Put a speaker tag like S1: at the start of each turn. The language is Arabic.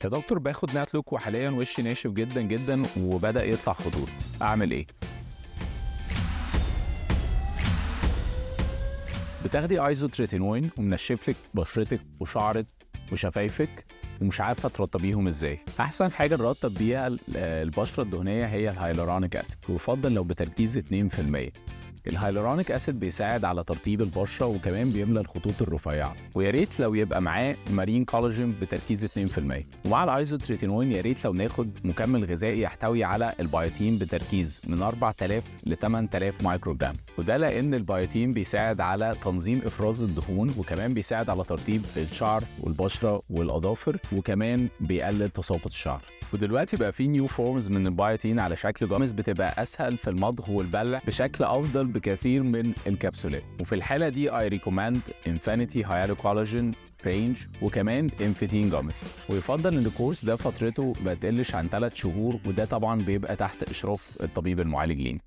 S1: يا دكتور باخد ناتلوك وحاليا وشي ناشف جدا جدا وبدأ يطلع خطوط، اعمل ايه؟ بتاخدي ايزوتريتينوين ومنشف لك بشرتك وشعرك وشفايفك ومش عارفه ترطبيهم ازاي. احسن حاجه نرطب بيها البشره الدهنيه هي الهيالورونيك اسيد، ويفضل لو بتركيز 2%. الهيالورونيك اسيد بيساعد على ترطيب البشره وكمان بيملى الخطوط الرفيعه، ويا ريت لو يبقى معاه مارين كولاجين بتركيز 2%. ومع الايزوتريتينوين يا ريت لو ناخد مكمل غذائي يحتوي على البيوتين بتركيز من 4000 ل 8000 مايكرو جرام، وده لان البيوتين بيساعد على تنظيم افراز الدهون وكمان بيساعد على ترطيب الشعر والبشره والاظافر وكمان بيقلل تساقط الشعر. ودلوقتي بقى في نيو فورمز من البيوتين على شكل جامز بتبقى اسهل في المضغ والبلع بشكل افضل بكثير من الكبسولات، وفي الحاله دي اي ريكومند انفينيتي هايالو كولاجين رينج وكمان انفيتين جامز. ويفضل ان الكورس ده فترته ما تقلش عن 3 شهور، وده طبعا بيبقى تحت اشراف الطبيب المعالج لينا.